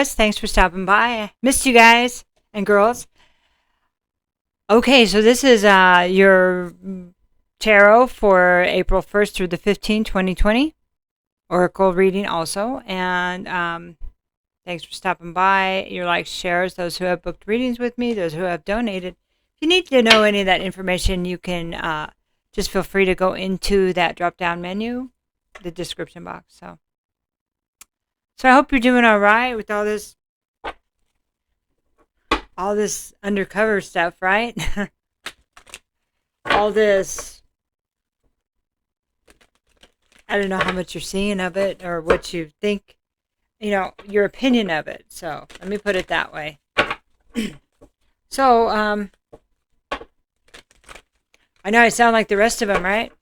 Taurus. Thanks for stopping by. I missed you guys and girls. Okay, so this is your tarot for April 1st through the 15th, 2020. Oracle reading also. And thanks for stopping by. Your likes, shares, those who have booked readings with me, those who have donated. If you need to know any of that information, you can just feel free to go into that drop-down menu, the description box. So I hope you're doing all right with all this undercover stuff, right? All this, I don't know how much you're seeing of it or what you think, your opinion of it. So let me put it that way. So, I know I sound like the rest of them, right?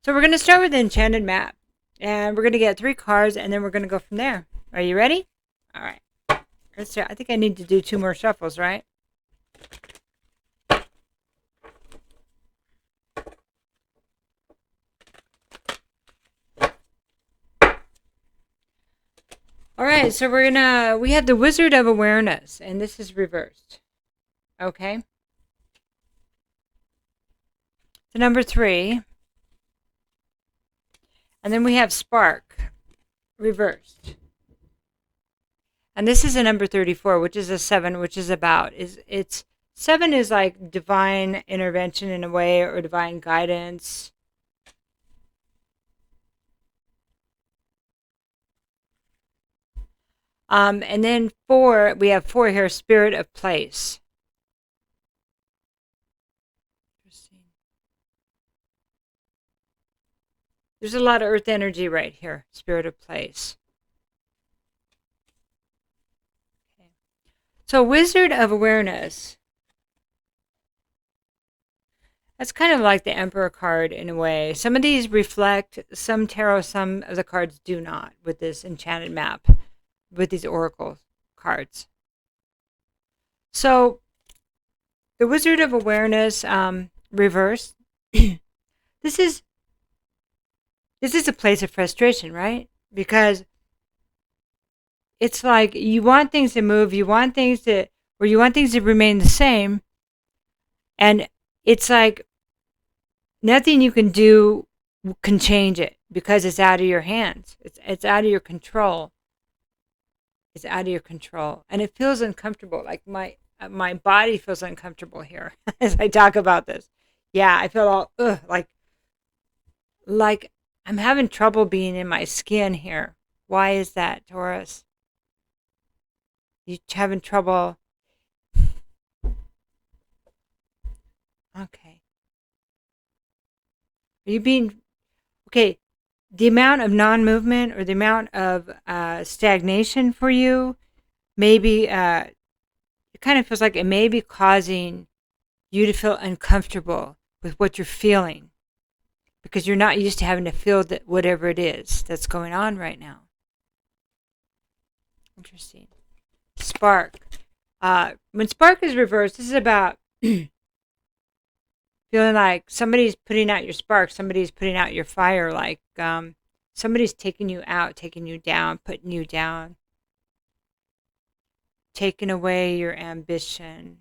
So we're going to start with the Enchanted Map. And we're going to get 3 cards, and then we're going to go from there. Are you ready? All right. Let's start. I think I need to do 2 more shuffles, right? All right, so we have the Wizard of Awareness, and this is reversed. Okay? The number 3. And then we have Spark, reversed. And this is a number 34, which is a 7, which is about, it's 7 is like divine intervention in a way, or divine guidance. And then 4, we have 4 here, Spirit of Place. There's a lot of earth energy right here, Spirit of Place. Okay. So Wizard of Awareness, that's kind of like the Emperor card in a way. Some of these reflect some tarot, some of the cards do not with this Enchanted Map, with these Oracle cards. So the Wizard of Awareness reversed. This is a place of frustration, right? Because it's like you want things to move, you want things to remain the same, and it's like nothing you can do can change it because it's out of your hands. It's out of your control. It's out of your control, and it feels uncomfortable. Like my body feels uncomfortable here as I talk about this. Yeah, I feel all like I'm having trouble being in my skin here. Why is that, Taurus? You having trouble? Okay. Are you being okay? The amount of non-movement or the amount of stagnation for you, maybe it kind of feels like it may be causing you to feel uncomfortable with what you're feeling, because you're not used to having to feel that whatever it is that's going on right now. Interesting. Spark. When Spark is reversed, this is about feeling like somebody's putting out your spark, somebody's putting out your fire, like somebody's taking you out, taking you down, putting you down, taking away your ambition.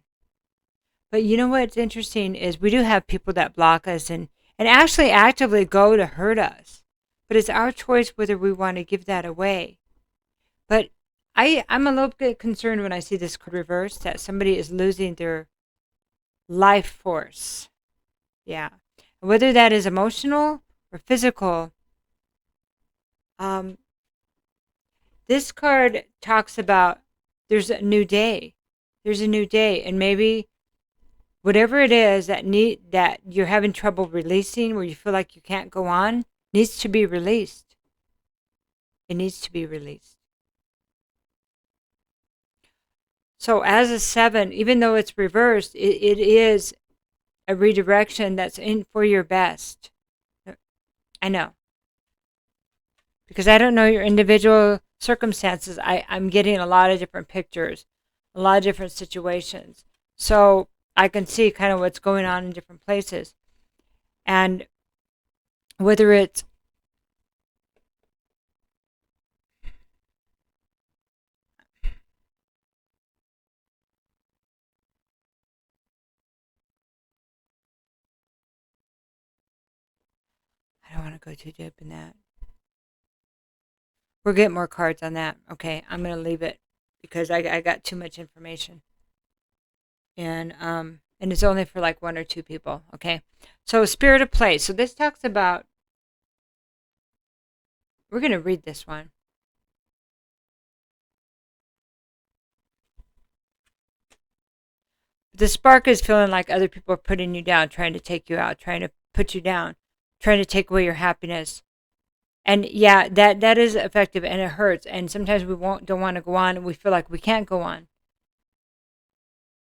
But you know what's interesting is we do have people that block us and actually actively go to hurt us. But it's our choice whether we want to give that away. But I'm a little bit concerned when I see this card reversed, that somebody is losing their life force. Yeah. Whether that is emotional or physical. This card talks about there's a new day. There's a new day. And maybe whatever it is that you're having trouble releasing, where you feel like you can't go on, needs to be released. It needs to be released. So as a 7, even though it's reversed, it is a redirection that's in for your best. I know. Because I don't know your individual circumstances. I'm getting a lot of different pictures, a lot of different situations. So I can see kind of what's going on in different places. And whether it's want to go too deep in that. We'll get more cards on that. Okay, I'm going to leave it because I got too much information. And it's only for like 1 or 2 people. Okay, so spirit of place. So this talks about. We're going to read this one. The spark is feeling like other people are putting you down, trying to take you out, trying to put you down, trying to take away your happiness. And yeah, that is effective, and it hurts. And sometimes we don't want to go on, and we feel like we can't go on.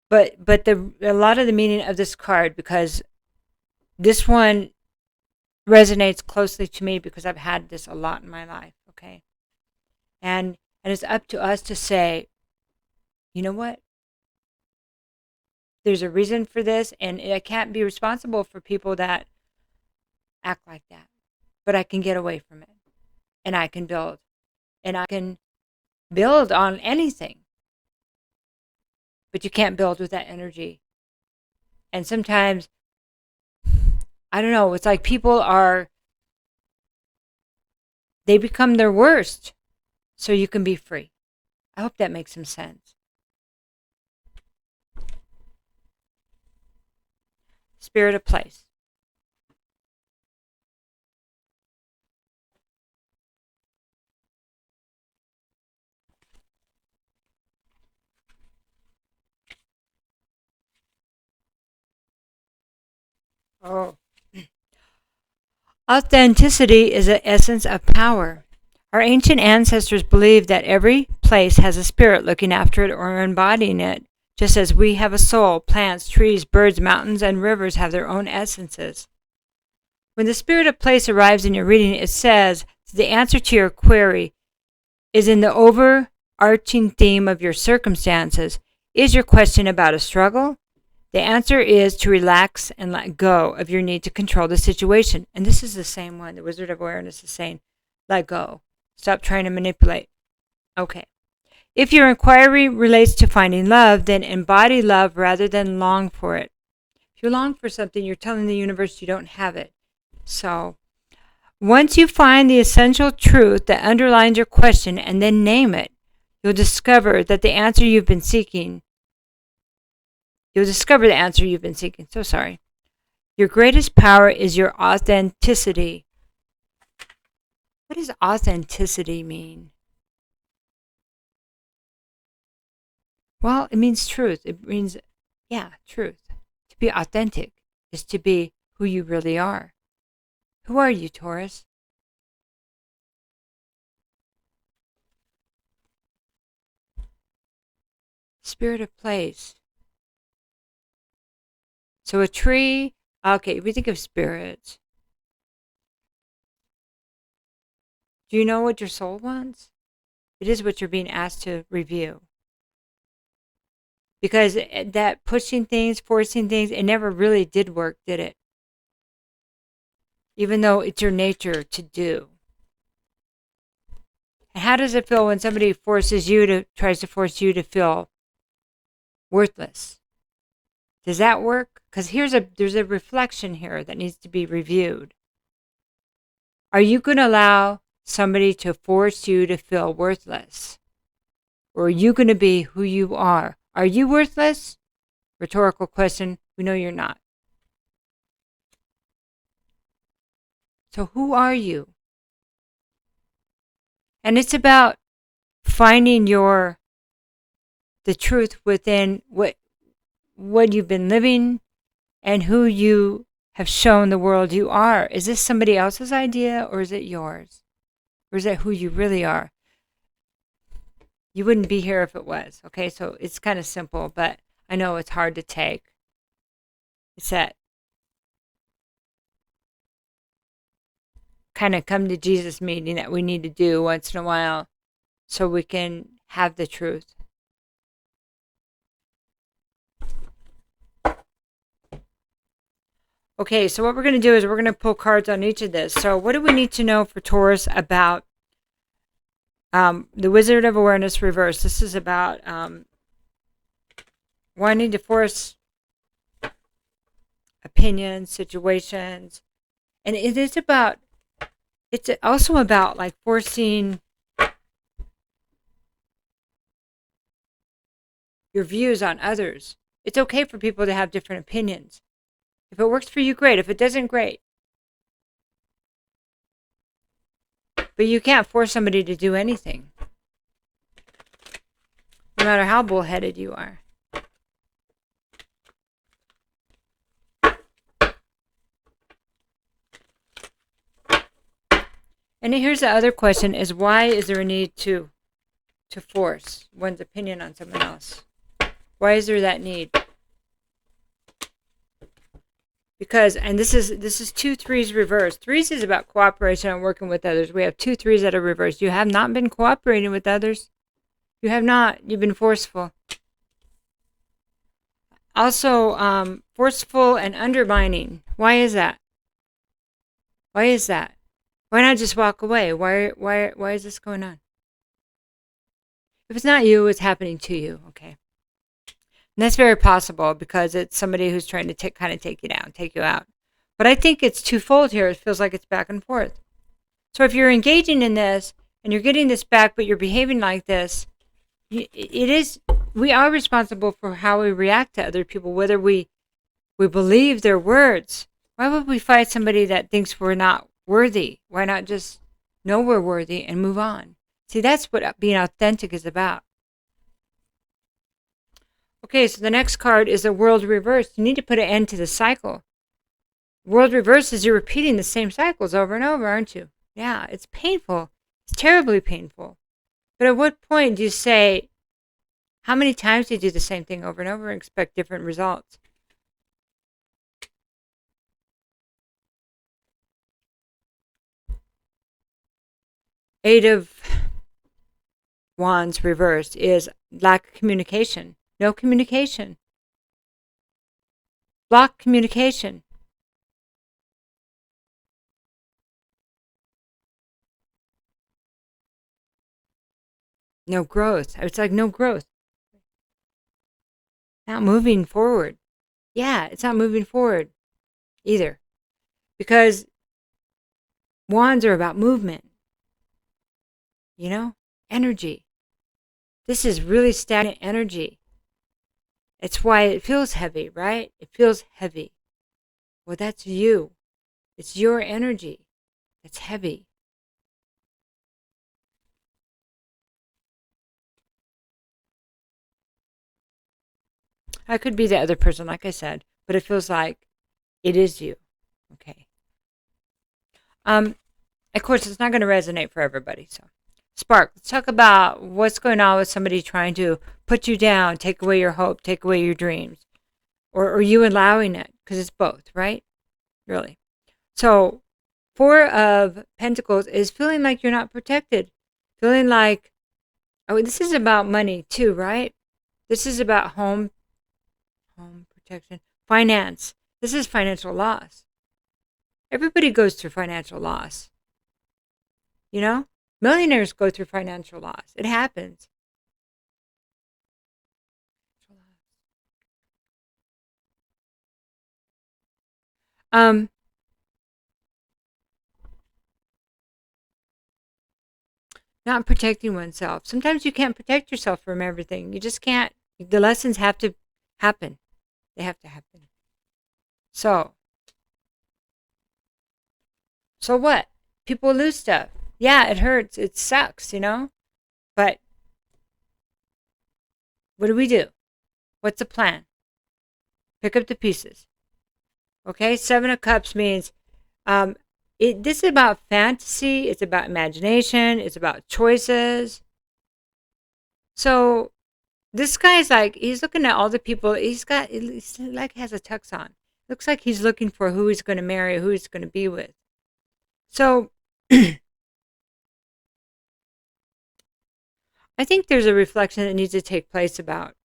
But a lot of the meaning of this card, because this one resonates closely to me because I've had this a lot in my life. Okay, and it's up to us to say, you know what? There's a reason for this, and I can't be responsible for people that act like that. But I can get away from it, and I can build, and I can build on anything. But you can't build with that energy. And sometimes, I don't know, it's like they become their worst so you can be free. I hope that makes some sense. Spirit of place. Oh. Authenticity is the essence of power. Our ancient ancestors believed that every place has a spirit looking after it or embodying it, just as we have a soul. Plants, trees, birds, mountains, and rivers have their own essences. When the spirit of place arrives in your reading, it says the answer to your query is in the overarching theme of your circumstances. Is your question about a struggle? The answer is to relax and let go of your need to control the situation. And this is the same one. The Wizard of Awareness is saying, let go. Stop trying to manipulate. Okay. If your inquiry relates to finding love, then embody love rather than long for it. If you long for something, you're telling the universe you don't have it. So, once you find the essential truth that underlines your question and then name it, you'll discover the answer you've been seeking. So sorry. Your greatest power is your authenticity. What does authenticity mean? Well, it means truth. It means, truth. To be authentic is to be who you really are. Who are you, Taurus? Spirit of place. So a tree, okay, we think of spirits. Do you know what your soul wants? It is what you're being asked to review. Because that pushing things, forcing things, it never really did work, did it? Even though it's your nature to do. And how does it feel when somebody tries to force you to feel worthless? Does that work? Because there's a reflection here that needs to be reviewed. Are you going to allow somebody to force you to feel worthless? Or are you going to be who you are? Are you worthless? Rhetorical question. We know you're not. So who are you? And it's about finding the truth within what you've been living and who you have shown the world you are. Is this somebody else's idea or is it yours? Or is it who you really are? You wouldn't be here if it was. Okay, so it's kind of simple, but I know it's hard to take. It's that kind of come to Jesus meeting that we need to do once in a while so we can have the truth. Okay, so what we're going to do is we're going to pull cards on each of this. So what do we need to know for Taurus about the Wizard of Awareness reverse? This is about wanting to force opinions, situations, and it is about It's also about like forcing your views on others. It's okay for people to have different opinions. If it works for you, great. If it doesn't, great. But you can't force somebody to do anything, no matter how bullheaded you are. And here's the other question is why is there a need to force one's opinion on someone else? Why is there that need? Because, and this is 2 3s reversed. 3s is about cooperation and working with others. We have 2 3s that are reversed. You have not been cooperating with others. You have not. You've been forceful. Also, forceful and undermining. Why is that? Why is that? Why not just walk away? Why is this going on? If it's not you, it's happening to you, okay? And that's very possible because it's somebody who's trying to kind of take you down, take you out. But I think it's twofold here. It feels like it's back and forth. So if you're engaging in this and you're getting this back, but you're behaving like this, we are responsible for how we react to other people, whether we believe their words. Why would we fight somebody that thinks we're not worthy? Why not just know we're worthy and move on? See, that's what being authentic is about. Okay, so the next card is the world reversed. You need to put an end to the cycle. World reversed is you're repeating the same cycles over and over, aren't you? Yeah, it's painful. It's terribly painful. But at what point do you say, how many times do you do the same thing over and over and expect different results? Eight of Wands reversed is lack of communication. No communication. Block communication. No growth. It's like no growth. Not moving forward. Yeah, it's not moving forward either. Because wands are about movement. You know? Energy. This is really stagnant energy. It's why it feels heavy, right? It feels heavy. Well, that's you. It's your energy that's heavy. I could be the other person, like I said, but it feels like it is you. Okay. Of course, it's not going to resonate for everybody. So, Spark, let's talk about what's going on with somebody trying to put you down, take away your hope, take away your dreams, or you allowing it, because it's both, right? Really. So, 4 of Pentacles is feeling like you're not protected, feeling like, oh, this is about money too, right? This is about home protection, finance. This is financial loss. Everybody goes through financial loss. You know, millionaires go through financial loss. It happens. Not protecting oneself. Sometimes you can't protect yourself from everything. You just can't. The lessons have to happen. They have to happen. So what? People lose stuff. Yeah, it hurts. It sucks, you know? But what do? What's the plan? Pick up the pieces. Okay? 7 of Cups means this is about fantasy. It's about imagination. It's about choices. So this guy's like, he's looking at all the people. He's like has a tux on. Looks like he's looking for who he's going to marry, who he's going to be with. So I think there's a reflection that needs to take place about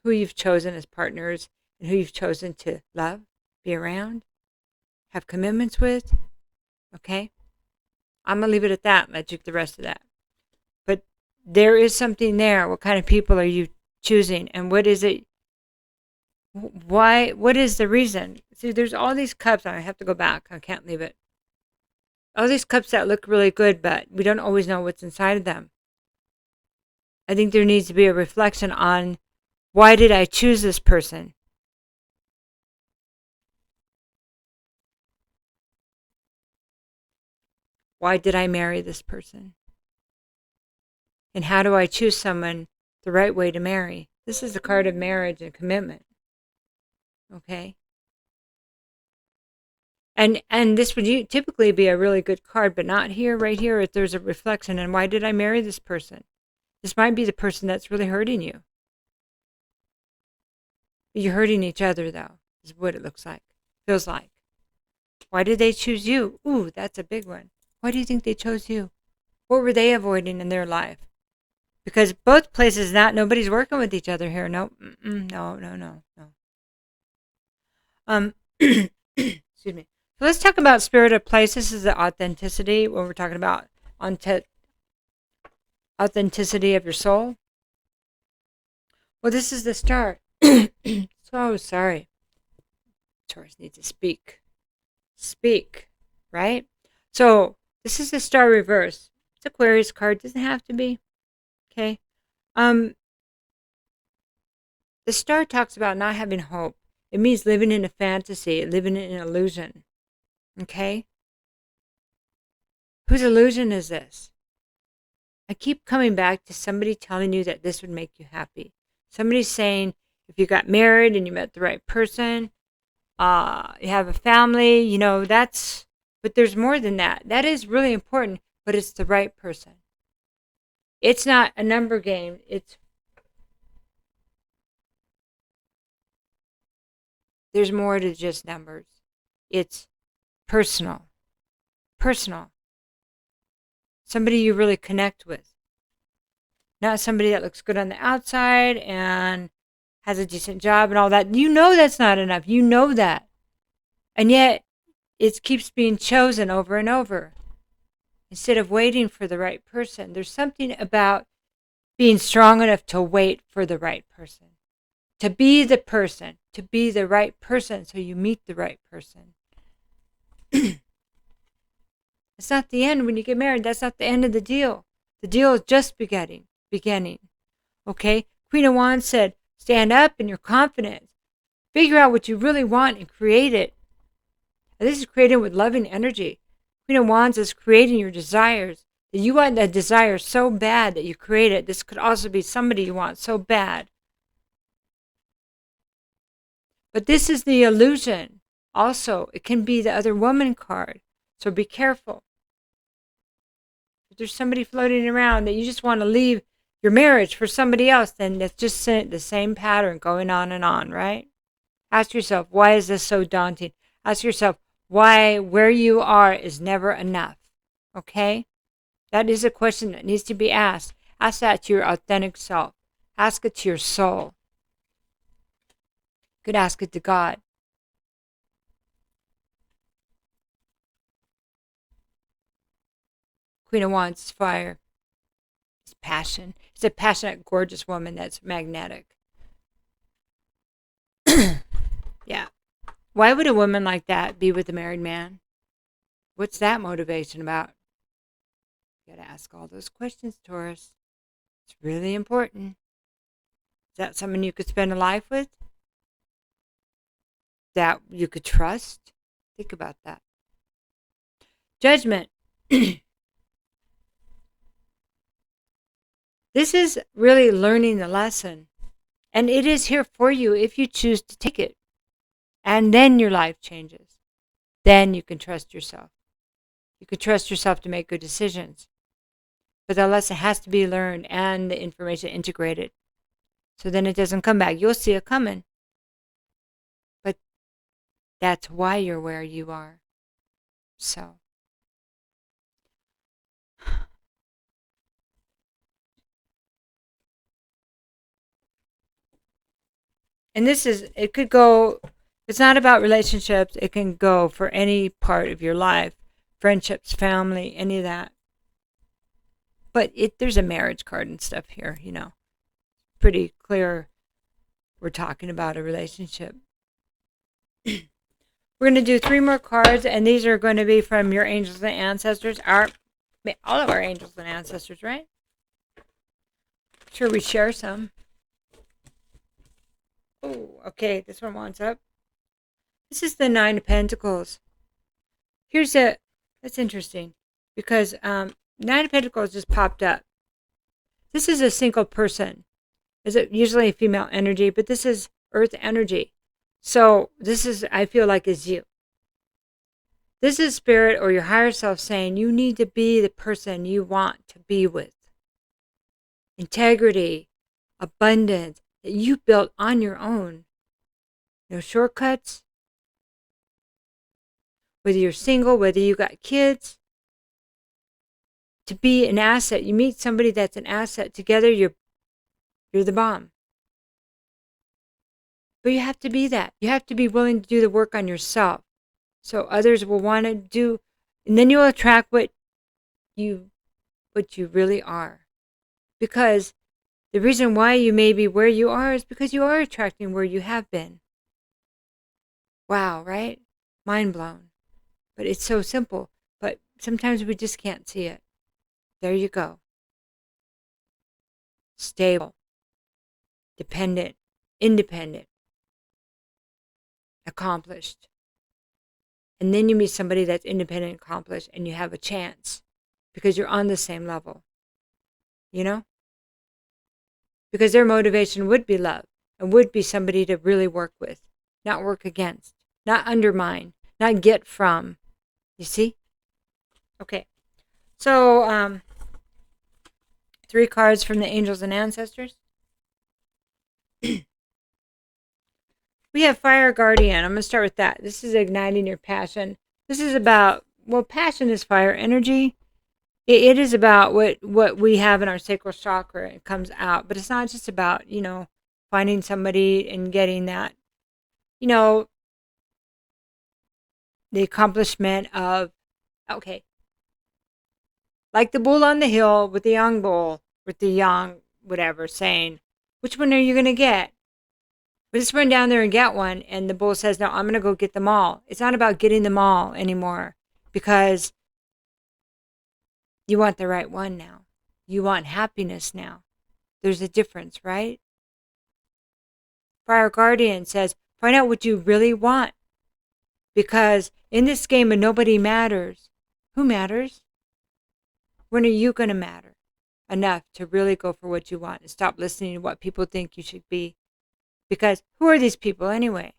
who you've chosen as partners and who you've chosen to love, be around, have commitments with. Okay? I'm going to leave it at that and let you do the rest of that. But there is something there. What kind of people are you choosing? And what is it? Why? What is the reason? See, there's all these cups. I have to go back. I can't leave it. all these cups that look really good, but we don't always know what's inside of them. I think there needs to be a reflection on, why did I choose this person? Why did I marry this person? And how do I choose someone the right way to marry? This is the card of marriage and commitment. Okay? And this would typically be a really good card, but not here. Right here, if there's a reflection, and why did I marry this person? This might be the person that's really hurting you. You're hurting each other, though, is what it looks like, feels like. Why did they choose you? Ooh, that's a big one. Why do you think they chose you? What were they avoiding in their life? Because both places, nobody's working with each other here. No. Excuse me. So let's talk about spirit of place. This is the authenticity, when we're talking about authenticity of your soul. Well, this is the star. So sorry. Taurus needs to speak. Speak, right? So this is the star reverse. It's Aquarius card. Doesn't have to be. Okay. The star talks about not having hope. It means living in a fantasy, living in an illusion. Okay? Whose illusion is this? I keep coming back to somebody telling you that this would make you happy. Somebody's saying, if you got married and you met the right person, you have a family, but there's more than that. That is really important, but it's the right person. It's not a number game. There's more to just numbers. It's personal. Somebody you really connect with. Not somebody that looks good on the outside and has a decent job and all that. You know that's not enough. You know that. And yet, it keeps being chosen over and over. Instead of waiting for the right person. There's something about being strong enough to wait for the right person. To be the person. To be the right person so you meet the right person. It's not the end when you get married. That's not the end of the deal. The deal is just beginning. Okay? Queen of Wands said, stand up in your confidence. Figure out what you really want and create it. And this is created with loving energy. Queen of Wands is creating your desires. That you want that desire so bad that you create it. This could also be somebody you want so bad. But this is the illusion. Also, it can be the other woman card. So be careful. If there's somebody floating around that you just want to leave your marriage for somebody else, then that's just the same pattern going on and on, right? Ask yourself, why is this so daunting? Ask yourself, why where you are is never enough, okay? That is a question that needs to be asked. Ask that to your authentic self. Ask it to your soul. You could ask it to God. Queen of Wands is fire. It's passion. It's a passionate, gorgeous woman that's magnetic. Yeah. Why would a woman like that be with a married man? What's that motivation about? You got to ask all those questions, Taurus. It's really important. Is that someone you could spend a life with? That you could trust? Think about that. Judgment. This is really learning the lesson. And it is here for you if you choose to take it. And then your life changes. Then you can trust yourself. You can trust yourself to make good decisions. But the lesson has to be learned and the information integrated. So then it doesn't come back. You'll see it coming. But that's why you're where you are. So. And it could go, it's not about relationships. It can go for any part of your life. Friendships, family, any of that. But there's a marriage card and stuff here, Pretty clear we're talking about a relationship. We're going to do 3 more cards, and these are going to be from your angels and ancestors. All of our angels and ancestors, right? Sure, we share some. Oh, okay. This one wants up. This is the 9 of Pentacles. That's interesting because 9 of Pentacles just popped up. This is a single person. Is it usually female energy, but this is earth energy. So this is, I feel like, is you. This is spirit or your higher self saying you need to be the person you want to be with. Integrity, abundance that you built on your own. No shortcuts. Whether you're single, whether you got kids, to be an asset, you meet somebody that's an asset. Together, you're the bomb. But you have to be that. You have to be willing to do the work on yourself. So others will want to do, and then you'll attract what you really are. Because the reason why you may be where you are is because you are attracting where you have been. Wow, right? Mind blown. But it's so simple. But sometimes we just can't see it. There you go. Stable. Dependent. Independent. Accomplished. And then you meet somebody that's independent and accomplished, and you have a chance because you're on the same level. You know? Because their motivation would be love and would be somebody to really work with, not work against, not undermine, not get from. You see? Okay. So, 3 cards from the angels and ancestors. We have Fire Guardian. I'm going to start with that. This is igniting your passion. This is about, well, passion is fire energy. It is about what we have in our sacral chakra. It comes out. But it's not just about, finding somebody and getting that, the accomplishment of, okay, like the bull on the hill with the young bull, with the young whatever, saying, which one are you going to get? But just run down there and get one. And the bull says, no, I'm going to go get them all. It's not about getting them all anymore because you want the right one now. You want happiness now. There's a difference, right? Fire Guardian says, find out what you really want. Because in this game of nobody matters, who matters? When are you going to matter enough to really go for what you want and stop listening to what people think you should be? Because who are these people anyway?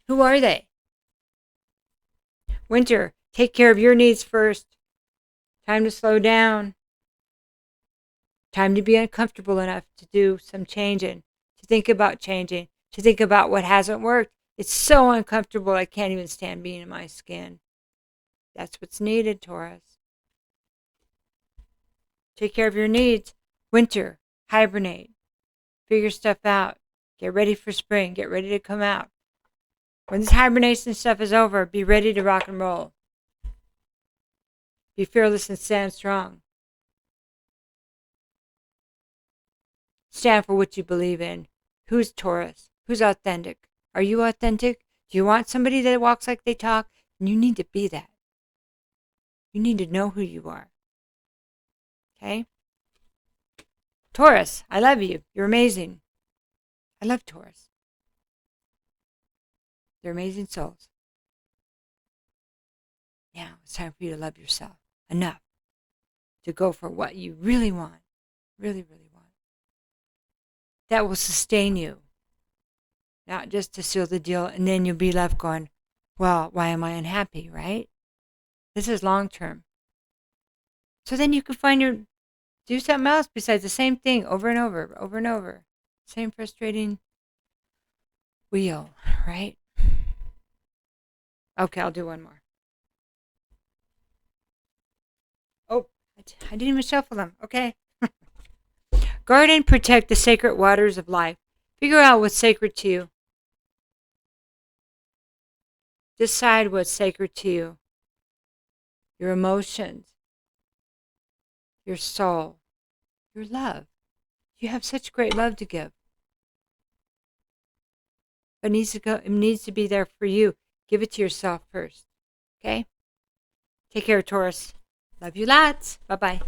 Who are they? Winter, take care of your needs first. Time to slow down. Time to be uncomfortable enough to do some changing, to think about changing, to think about what hasn't worked. It's so uncomfortable, I can't even stand being in my skin. That's what's needed, Taurus. Take care of your needs. Winter, hibernate. Figure stuff out. Get ready for spring. Get ready to come out. When this hibernation stuff is over, be ready to rock and roll. Be fearless and stand strong. Stand for what you believe in. Who's Taurus? Who's authentic? Are you authentic? Do you want somebody that walks like they talk? And you need to be that. You need to know who you are. Okay? Taurus, I love you. You're amazing. I love Taurus. They're amazing souls. Now it's time for you to love yourself enough to go for what you really want. Really, really want. That will sustain you. Not just to seal the deal and then you'll be left going, well, why am I unhappy, right? This is long term. So then you can do something else besides the same thing over and over, over and over. Same frustrating wheel, right? Okay, I'll do one more. Oh, I didn't even shuffle them. Okay. Guard and protect the sacred waters of life. Figure out what's sacred to you. Decide what's sacred to you. Your emotions. Your soul. Your love. You have such great love to give. but it needs to be there for you. Give it to yourself first. Okay? Take care, Taurus. Love you lots. Bye-bye.